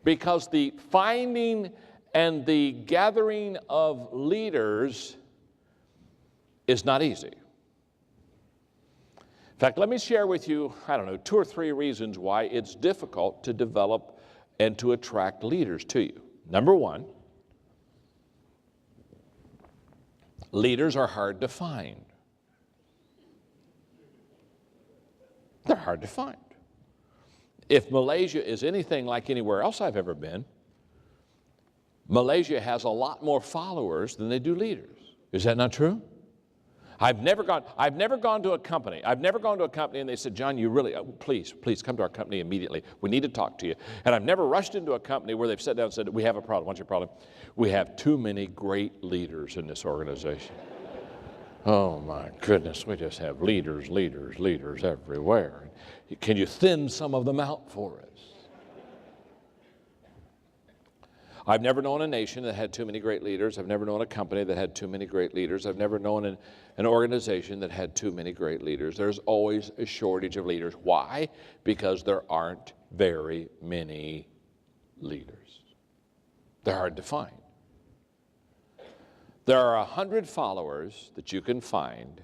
because the finding and the gathering of leaders is not easy. In fact, let me share with you, 2 or 3 reasons why it's difficult to develop and to attract leaders to you. Number one, leaders are hard to find. They're hard to find. If Malaysia is anything like anywhere else I've ever been, Malaysia has a lot more followers than they do leaders. Is that not true? I've never gone to a company and they said, John, you really, please come to our company immediately. We need to talk to you. And I've never rushed into a company where they've sat down and said, we have a problem. What's your problem? We have too many great leaders in this organization. Oh my goodness, we just have leaders everywhere. Can you thin some of them out for us? I've never known a nation that had too many great leaders. I've never known a company that had too many great leaders. I've never known an organization that had too many great leaders. There's always a shortage of leaders. Why? Because there aren't very many leaders. They're hard to find. There are 100 followers that you can find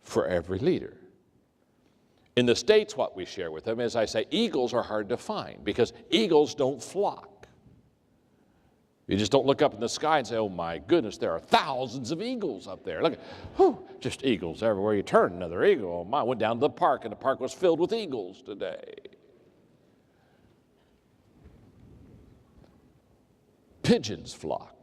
for every leader. In the States, what we share with them is, I say, eagles are hard to find because eagles don't flock. You just don't look up in the sky and say, oh my goodness, there are thousands of eagles up there. Look, just eagles everywhere you turn, another eagle. Oh my, I went down to the park and the park was filled with eagles today. Pigeons flock.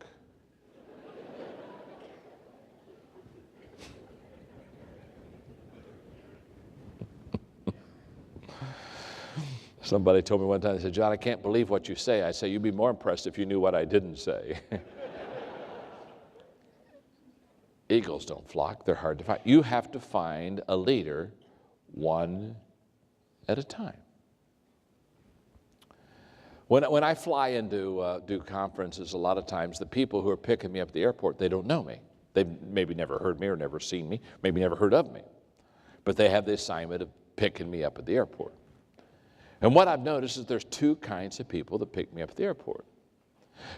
Somebody told me one time, they said, John, I can't believe what you say. I say, you'd be more impressed if you knew what I didn't say. Eagles don't flock. They're hard to find. You have to find a leader one at a time. When I fly into do conferences, a lot of times the people who are picking me up at the airport, they don't know me. They've maybe never heard me or never seen me, maybe never heard of me. But they have the assignment of picking me up at the airport. And what I've noticed is there's 2 kinds of people that pick me up at the airport.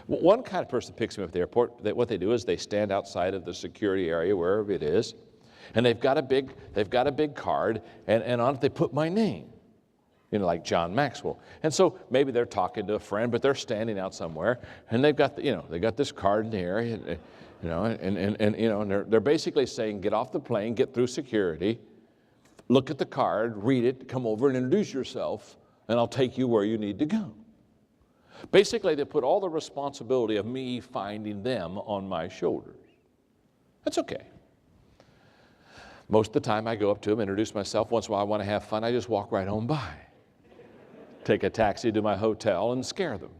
One kind of person picks me up at the airport, what they do is they stand outside of the security area, wherever it is, and they've got a big card, and on it they put my name, like John Maxwell. And so maybe they're talking to a friend, but they're standing out somewhere, and they've got they got this card in the area, and they're basically saying, get off the plane, get through security, look at the card, read it, come over and introduce yourself, and I'll take you where you need to go. Basically, they put all the responsibility of me finding them on my shoulders. That's okay. Most of the time, I go up to them, introduce myself. Once in a while, I want to have fun. I just walk right on by. Take a taxi to my hotel and scare them.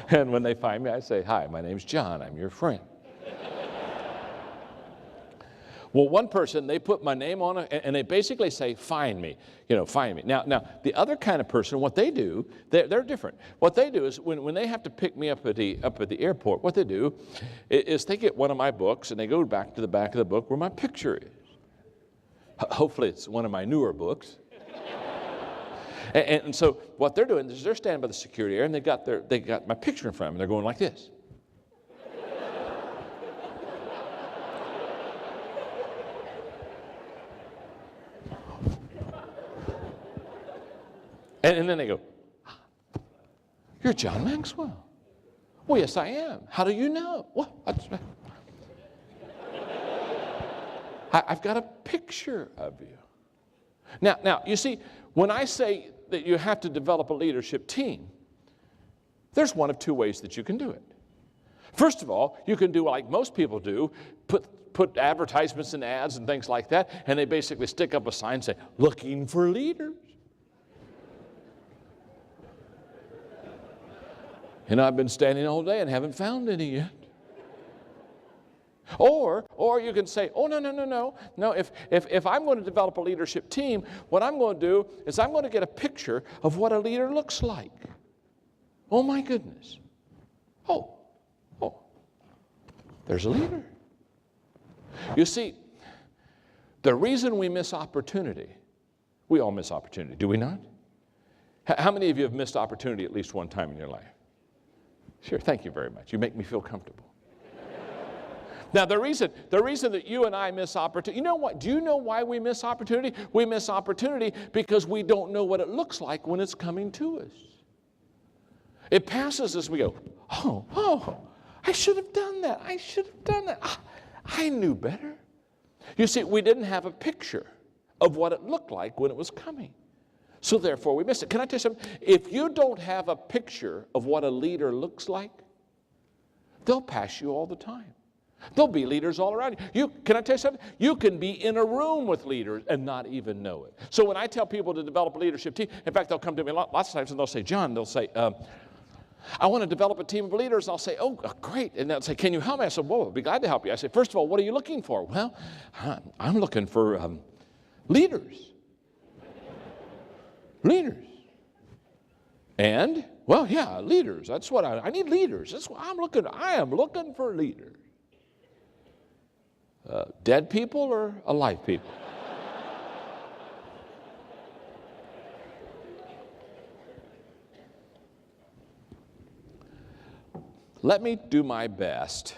And when they find me, I say, hi, my name's John. I'm your friend. Well, one person, they put my name on it, and they basically say, find me, find me. Now, the other kind of person, what they do, they're different. What they do is when they have to pick me up at the airport, what they do is they get one of my books, and they go back to the back of the book where my picture is. Hopefully it's one of my newer books. and so what they're doing is they're standing by the security area, and they got my picture in front of them, and they're going like this. And then they go, you're John Maxwell. Well, yes, I am. How do you know? Well, I've got a picture of you. Now, you see, when I say that you have to develop a leadership team, there's one of 2 ways that you can do it. First of all, you can do like most people do, put advertisements and ads and things like that, and they basically stick up a sign and say, looking for leaders. And I've been standing all day and haven't found any yet. Or you can say, oh, no. If I'm going to develop a leadership team, what I'm going to do is I'm going to get a picture of what a leader looks like. Oh, my goodness. Oh, there's a leader. You see, The reason we miss opportunity, we all miss opportunity, do we not? How many of you have missed opportunity at least one time in your life? Sure, thank you very much. You make me feel comfortable. Now, the reason that you and I miss opportunity, you know what? Do you know why we miss opportunity? We miss opportunity because we don't know what it looks like when it's coming to us. It passes us, we go, oh, I should have done that. I should have done that. I knew better. You see, we didn't have a picture of what it looked like when it was coming. So therefore, we missed it. Can I tell you something? If you don't have a picture of what a leader looks like, they'll pass you all the time. There'll be leaders all around you. Can I tell you something? You can be in a room with leaders and not even know it. So when I tell people to develop a leadership team, in fact, they'll come to me lots of times and they'll say, John, they'll say, I want to develop a team of leaders. I'll say, oh, great. And they'll say, can you help me? I said, well, I'll be glad to help you. I said, first of all, what are you looking for? Well, I'm looking for leaders. Leaders. And, well, yeah, leaders. That's what I need leaders. That's what I am looking for leaders. Dead people or alive people? Let me do my best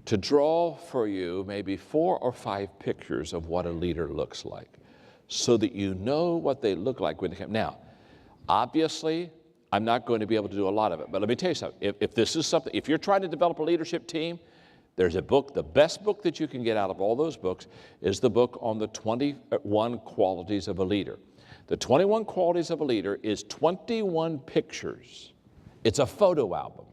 to draw for you maybe 4 or 5 pictures of what a leader looks like so that you know what they look like when they come. Now, obviously, I'm not going to be able to do a lot of it, but let me tell you something. If this is something, if you're trying to develop a leadership team, there's a book, the best book that you can get out of all those books is the book on the 21 qualities of a leader. The 21 qualities of a leader is 21 pictures. It's a photo album.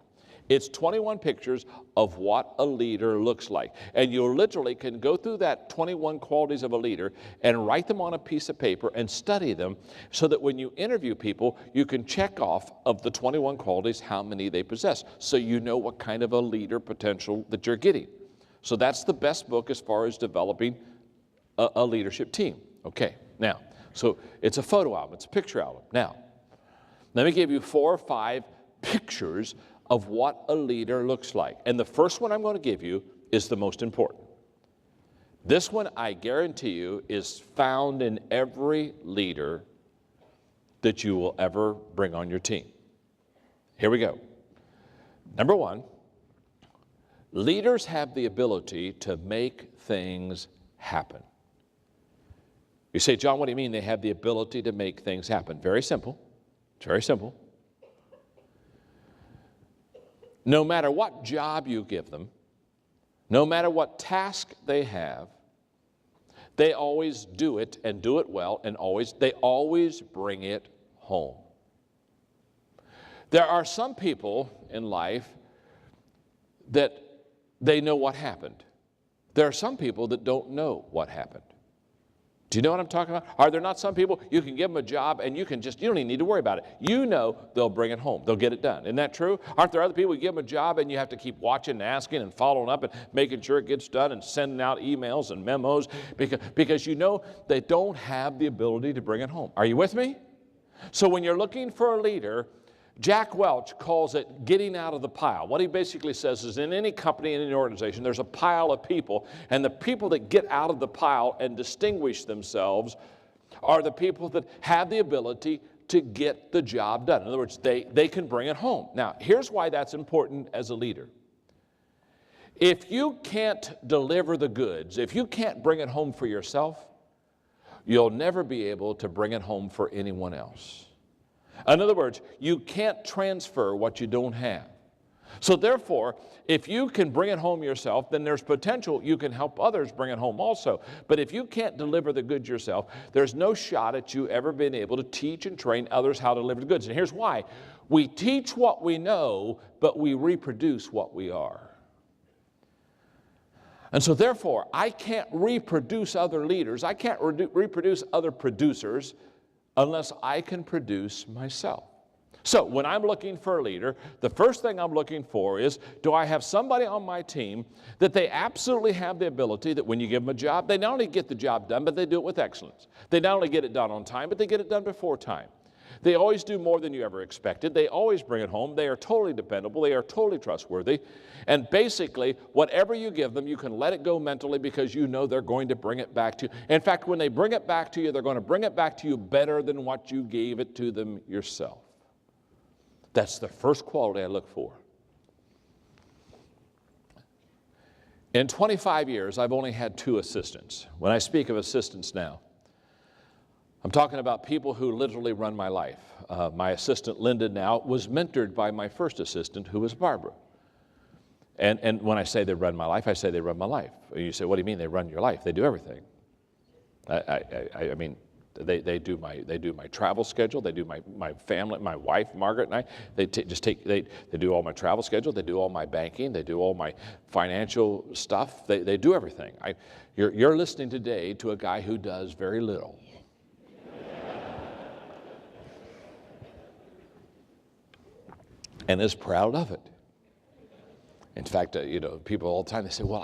It's 21 pictures of what a leader looks like. And you literally can go through that 21 qualities of a leader and write them on a piece of paper and study them so that when you interview people, you can check off of the 21 qualities how many they possess so you know what kind of a leader potential that you're getting. So that's the best book as far as developing a leadership team. Okay, now, so it's a photo album, it's a picture album. Now, let me give you 4 or 5 pictures of what a leader looks like. And the first one I'm going to give you is the most important. This one, I guarantee you, is found in every leader that you will ever bring on your team. Here we go. Number 1, leaders have the ability to make things happen. You say, John, what do you mean they have the ability to make things happen? Very simple. It's very simple. No matter what job you give them, no matter what task they have, they always do it and do it well, and they always bring it home. There are some people in life that they know what happened. There are some people that don't know what happened. Do you know what I'm talking about? Are there not some people you can give them a job and you don't even need to worry about it. You know they'll bring it home. They'll get it done. Isn't that true? Aren't there other people you give them a job and you have to keep watching and asking and following up and making sure it gets done and sending out emails and memos because you know they don't have the ability to bring it home. Are you with me? So when you're looking for a leader, Jack Welch calls it getting out of the pile. What he basically says is in any company, in any organization, there's a pile of people, and the people that get out of the pile and distinguish themselves are the people that have the ability to get the job done. In other words, they can bring it home. Now, here's why that's important as a leader. If you can't deliver the goods, if you can't bring it home for yourself, you'll never be able to bring it home for anyone else. In other words, you can't transfer what you don't have. So therefore, if you can bring it home yourself, then there's potential you can help others bring it home also. But if you can't deliver the goods yourself, there's no shot at you ever being able to teach and train others how to deliver the goods. And here's why. We teach what we know, but we reproduce what we are. And so therefore, I can't reproduce other leaders. I can't reproduce other producers unless I can produce myself. So when I'm looking for a leader, the first thing I'm looking for is, do I have somebody on my team that they absolutely have the ability that when you give them a job, they not only get the job done, but they do it with excellence. They not only get it done on time, but they get it done before time. They always do more than you ever expected. They always bring it home. They are totally dependable. They are totally trustworthy. And basically, whatever you give them, you can let it go mentally because you know they're going to bring it back to you. In fact, when they bring it back to you, they're going to bring it back to you better than what you gave it to them yourself. That's the first quality I look for. In 25 years, I've only had 2 assistants. When I speak of assistants now, I'm talking about people who literally run my life. My assistant, Linda, now was mentored by my first assistant, who was Barbara. And when I say they run my life, I say they run my life. You say, what do you mean they run your life? They do everything. I mean, they do my travel schedule. They do my family, my wife, Margaret, and I. They do all my travel schedule. They do all my banking. They do all my financial stuff. They do everything. You're listening today to a guy who does very little. And is proud of it. In fact, people all the time, they say, well,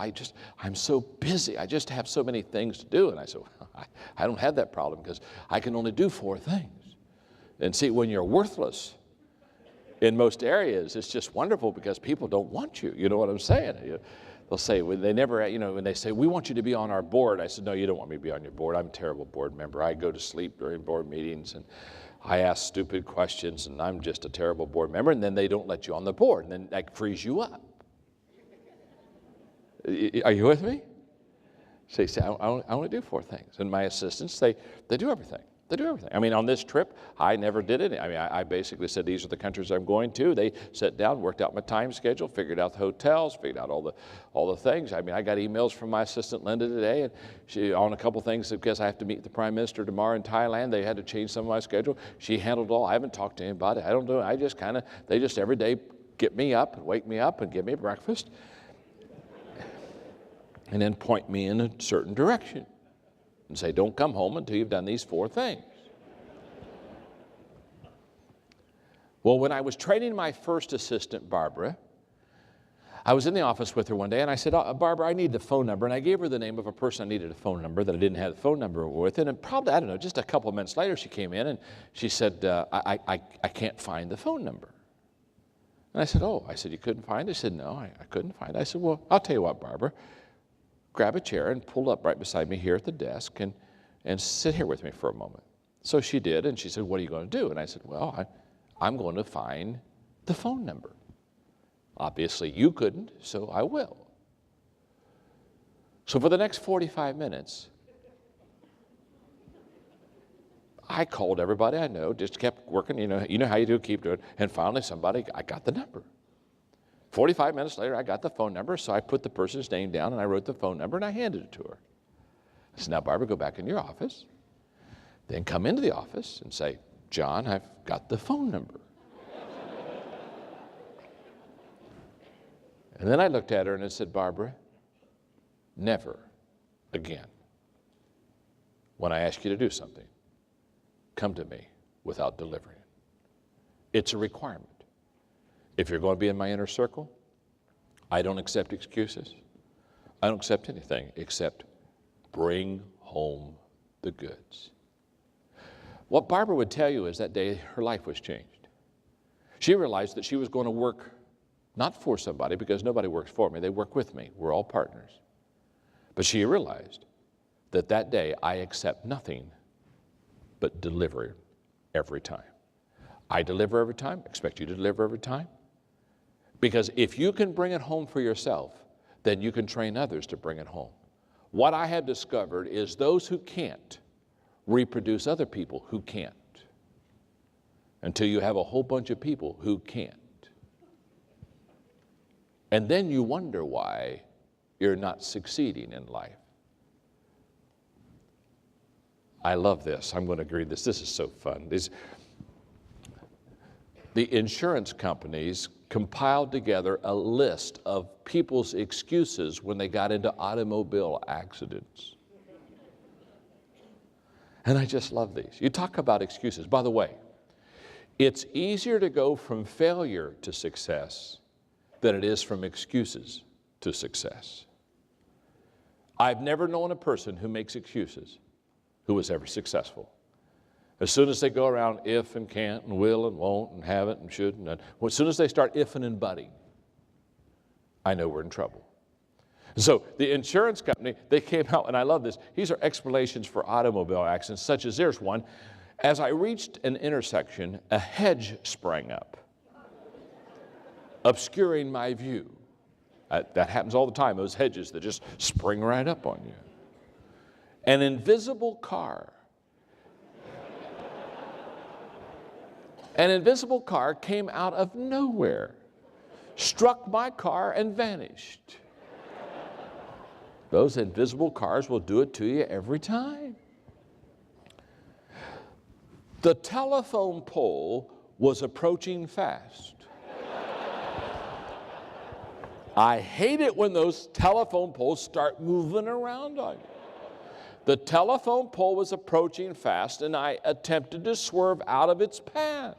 I'm so busy. I just have so many things to do. And I say, well, I don't have that problem because I can only do 4 things. And see, when you're worthless in most areas, it's just wonderful because people don't want you. You know what I'm saying? They'll say, when they say, we want you to be on our board. I said, no, you don't want me to be on your board. I'm a terrible board member. I go to sleep during board meetings, and I ask stupid questions, and I'm just a terrible board member. And then they don't let you on the board, and then that frees you up. Are you with me? So you say, I only do 4 things. And my assistants, they do everything. They do everything. I mean, on this trip, I never did it. I mean, I basically said, these are the countries I'm going to. They sat down, worked out my time schedule, figured out the hotels, figured out all the things. I mean, I got emails from my assistant, Linda, today, and she, on a couple things, because I have to meet the Prime Minister tomorrow in Thailand. They had to change some of my schedule. She handled it all. I haven't talked to anybody. I don't do it. They just every day get me up and wake me up and give me breakfast and then point me in a certain direction and say, don't come home until you've done these 4 things. Well, when I was training my first assistant, Barbara, I was in the office with her one day, and I said, Barbara, I need the phone number. And I gave her the name of a person I needed a phone number that I didn't have the phone number with. And probably, I don't know, just a couple of minutes later, she came in, and she said, I can't find the phone number. And I said, you couldn't find it? She said, no, I couldn't find it. I said, well, I'll tell you what, Barbara. Grab a chair and pull up right beside me here at the desk and sit here with me for a moment. So she did, and she said, what are you going to do? And I said, well, I'm going to find the phone number. Obviously, you couldn't, so I will. So for the next 45 minutes, I called everybody I know, just kept working, you know how you do, keep doing it, and finally I got the number. 45 minutes later, I got the phone number, so I put the person's name down, and I wrote the phone number, and I handed it to her. I said, now, Barbara, go back in your office, then come into the office and say, John, I've got the phone number. And then I looked at her and I said, Barbara, never again, when I ask you to do something, come to me without delivering it. It's a requirement. If you're going to be in my inner circle, I don't accept excuses. I don't accept anything except bring home the goods. What Barbara would tell you is that day her life was changed. She realized that she was going to work not for somebody, because nobody works for me. They work with me. We're all partners. But she realized that that day I accept nothing but deliver every time. I deliver every time. Expect you to deliver every time. Because if you can bring it home for yourself, then you can train others to bring it home. What I have discovered is those who can't reproduce other people who can't, until you have a whole bunch of people who can't. And then you wonder why you're not succeeding in life. I love this. I'm going to agree this. This is so fun. The insurance companies compiled together a list of people's excuses when they got into automobile accidents. And I just love these. You talk about excuses. By the way, it's easier to go from failure to success than it is from excuses to success. I've never known a person who makes excuses who was ever successful. As soon as they go around if and can't and will and won't and haven't and shouldn't, as soon as they start ifing and butting, I know we're in trouble. So the insurance company, they came out, and I love this. These are explanations for automobile accidents, such as there's one. As I reached an intersection, a hedge sprang up, obscuring my view. That happens all the time, those hedges that just spring right up on you. An invisible car. An invisible car came out of nowhere, struck my car and vanished. Those invisible cars will do it to you every time. The telephone pole was approaching fast. I hate it when those telephone poles start moving around on you. The telephone pole was approaching fast, and I attempted to swerve out of its path,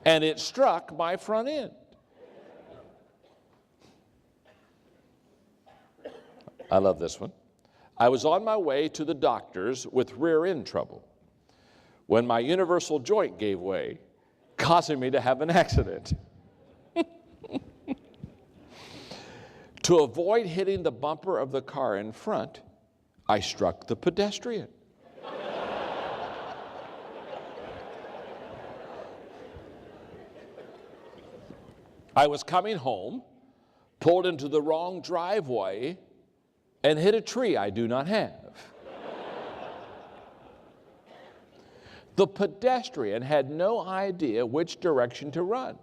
and it struck my front end. I love this one. I was on my way to the doctor's with rear end trouble when my universal joint gave way, causing me to have an accident. To avoid hitting the bumper of the car in front, I struck the pedestrian. I was coming home, pulled into the wrong driveway, and hit a tree I do not have. The pedestrian had no idea which direction to run,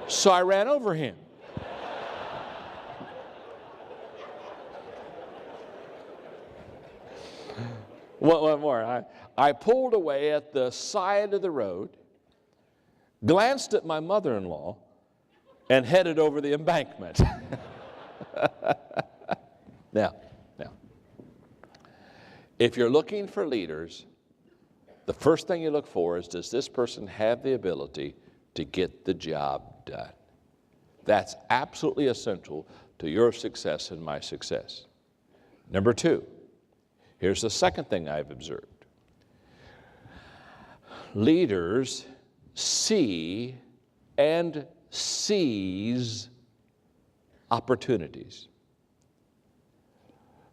so I ran over him. One more. I pulled away at the side of the road, glanced at my mother-in-law, and headed over the embankment. Now, if you're looking for leaders, the first thing you look for is, does this person have the ability to get the job done? That's absolutely essential to your success and my success. Number two, here's the second thing I've observed. Leaders see and seize opportunities.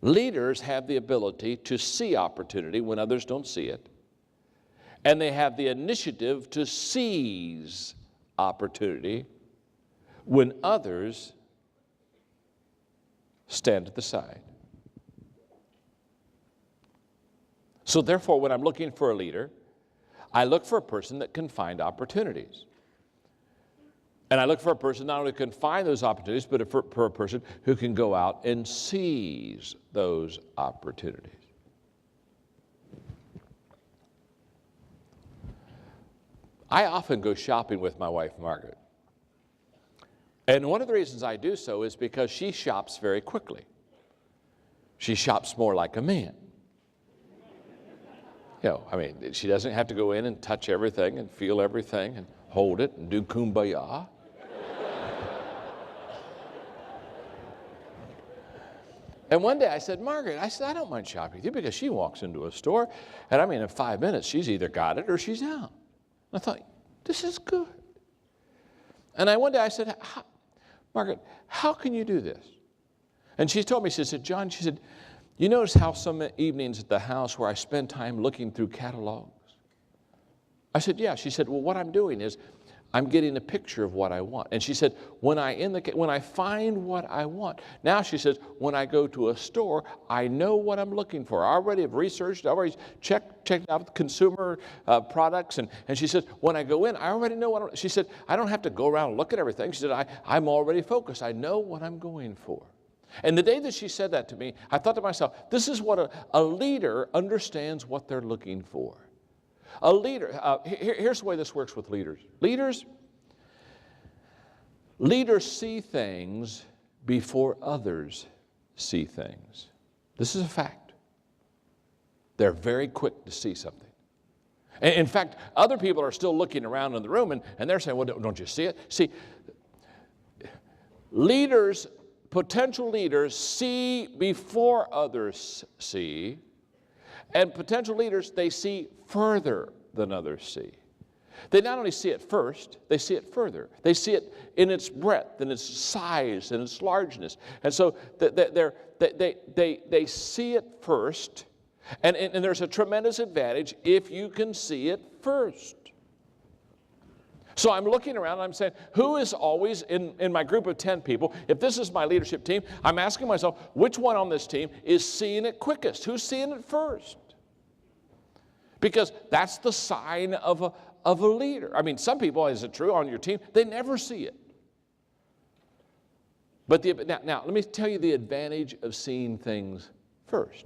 Leaders have the ability to see opportunity when others don't see it, and they have the initiative to seize opportunity when others stand at the side. So therefore, when I'm looking for a leader, I look for a person that can find opportunities. And I look for a person not only who can find those opportunities, but for a person who can go out and seize those opportunities. I often go shopping with my wife, Margaret. And one of the reasons I do so is because she shops very quickly. She shops more like a man. She doesn't have to go in and touch everything and feel everything and hold it and do kumbaya. And one day I said, Margaret, I don't mind shopping with you, because she walks into a store, and in 5 minutes, she's either got it or she's out. I thought, this is good. And one day I said, Margaret, how can you do this? And she told me, she said, John, she said, you notice how some evenings at the house where I spend time looking through catalogs? I said, yeah. She said, well, what I'm doing is I'm getting a picture of what I want. And she said, when I find what I want, now she says, when I go to a store, I know what I'm looking for. I already have researched, I already checked out consumer products. And she said, when I go in, I already know she said, I don't have to go around and look at everything. She said, I'm already focused. I know what I'm going for. And the day that she said that to me, I thought to myself, this is what a leader understands what they're looking for. A leader, here's the way this works with leaders. Leaders see things before others see things. This is a fact. They're very quick to see something. In fact, other people are still looking around in the room and they're saying, well, don't you see it? See, potential leaders see before others see, And potential leaders, they see further than others see. They not only see it first, they see it further. They see it in its breadth, in its size, in its largeness. And so they see it first, and there's a tremendous advantage if you can see it first. So I'm looking around and I'm saying, who is always in my group of 10 people, if this is my leadership team, I'm asking myself, which one on this team is seeing it quickest? Who's seeing it first? Because that's the sign of a leader. I mean, some people, is it true, on your team, they never see it. But now, let me tell you the advantage of seeing things first.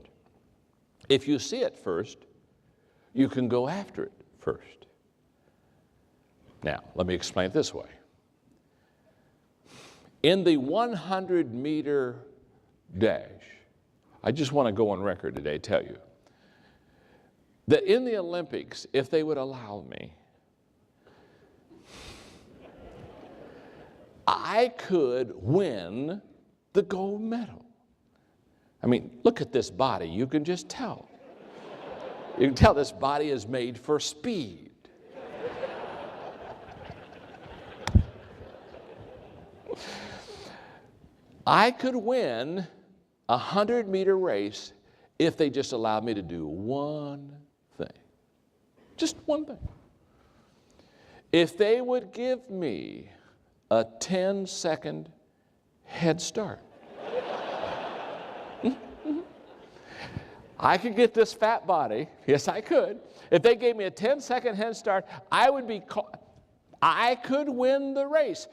If you see it first, you can go after it first. Now, let me explain it this way. In the 100-meter dash, I just want to go on record today, tell you, that in the Olympics, if they would allow me, I could win the gold medal. I mean, look at this body. You can just tell. You can tell this body is made for speed. I could win a 100-meter race if they just allowed me to do one thing. Just one thing. If they would give me a 10-second head start. I could get this fat body. Yes, I could. If they gave me a 10-second head start, I could win the race.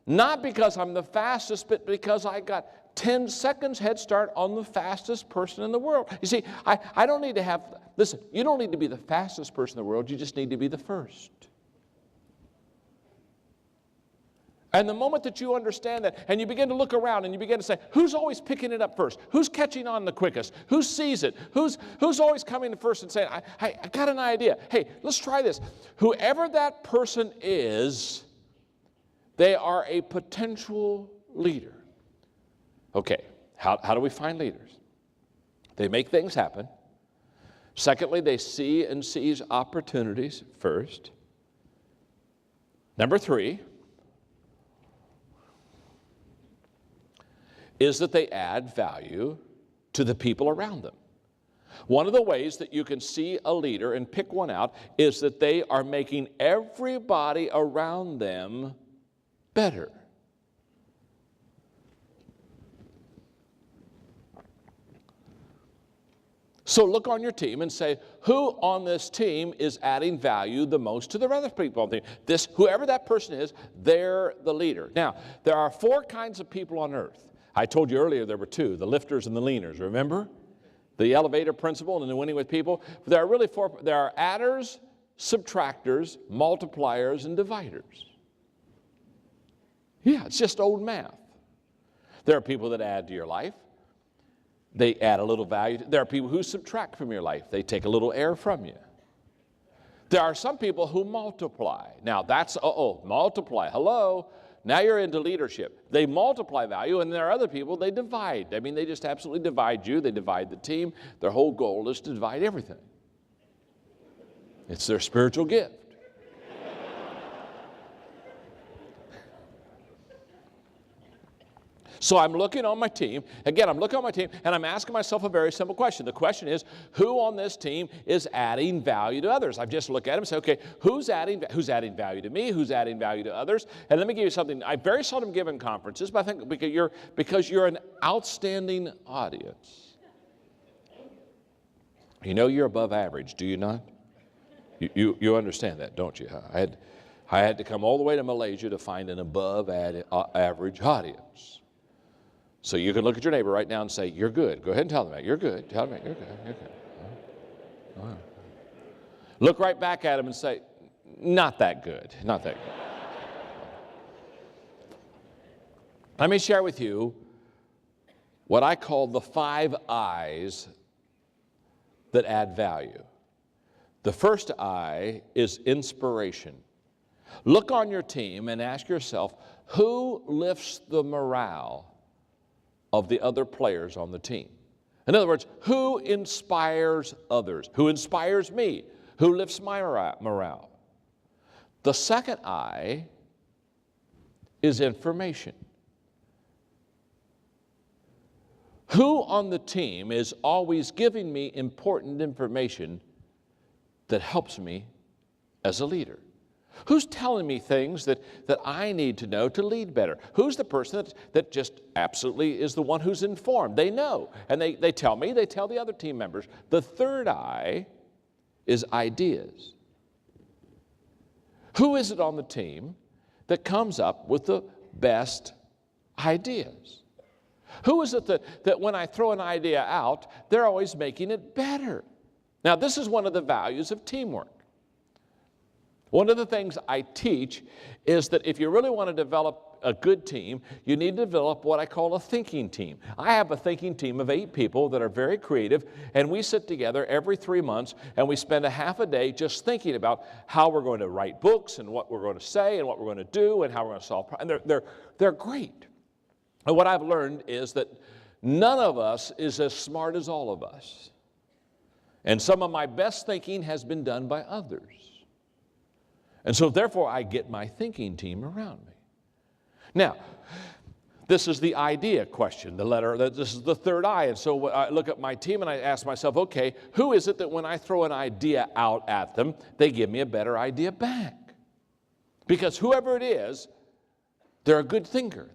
Not because I'm the fastest, but because I got 10 seconds head start on the fastest person in the world. You see, I don't need to have, listen, you don't need to be the fastest person in the world, you just need to be the first. And the moment that you understand that, and you begin to look around and you begin to say, who's always picking it up first? Who's catching on the quickest? Who sees it? Who's always coming first and saying, I got an idea. Hey, let's try this. Whoever that person is, they are a potential leader. Okay, how do we find leaders? They make things happen. Secondly, they see and seize opportunities first. Number 3 is that they add value to the people around them. One of the ways that you can see a leader and pick one out is that they are making everybody around them better. So look on your team and say, who on this team is adding value the most to the other people on the team? Whoever that person is, they're the leader. Now, there are 4 kinds of people on earth. I told you earlier there were 2, the lifters and the leaners, remember? The elevator principle and the winning with people. There are really 4, there are adders, subtractors, multipliers, and dividers. Yeah, it's just old math. There are people that add to your life. They add a little value. There are people who subtract from your life. They take a little air from you. There are some people who multiply. Now that's, multiply. Hello. Now you're into leadership. They multiply value, and there are other people, they divide. I mean, they just absolutely divide you. They divide the team. Their whole goal is to divide everything. It's their spiritual gift. So I'm looking on my team. Again, I'm looking on my team, and I'm asking myself a very simple question. The question is, who on this team is adding value to others? I've just looked at them and said, okay, who's adding value to me? Who's adding value to others? And let me give you something. I very seldom give in conferences, but I think because you're an outstanding audience. You know you're above average, do you not? You understand that, don't you? I had to come all the way to Malaysia to find an above average audience. So you can look at your neighbor right now and say, you're good. Go ahead and tell them that. You're good. Tell them that. You're good. You're good. All right. Look right back at him and say, not that good. Not that good. Let me share with you what I call the 5 I's that add value. The first I is inspiration. Look on your team and ask yourself, who lifts the morale of the other players on the team? In other words, who inspires others? Who inspires me? Who lifts my morale? The second I is information. Who on the team is always giving me important information that helps me as a leader? Who's telling me things that I need to know to lead better? Who's the person that just absolutely is the one who's informed? They know, and they tell me, they tell the other team members. The third I is ideas. Who is it on the team that comes up with the best ideas? Who is it that when I throw an idea out, they're always making it better? Now, this is one of the values of teamwork. One of the things I teach is that if you really want to develop a good team, you need to develop what I call a thinking team. I have a thinking team of 8 people that are very creative, and we sit together every 3 months, and we spend a half a day just thinking about how we're going to write books and what we're going to say and what we're going to do and how we're going to solve problems. And they're great. And what I've learned is that none of us is as smart as all of us. And some of my best thinking has been done by others. And so therefore I get my thinking team around me. Now, this is the idea question, this is the third I. And so I look at my team and I ask myself, okay, who is it that when I throw an idea out at them, they give me a better idea back? Because whoever it is, they're a good thinker.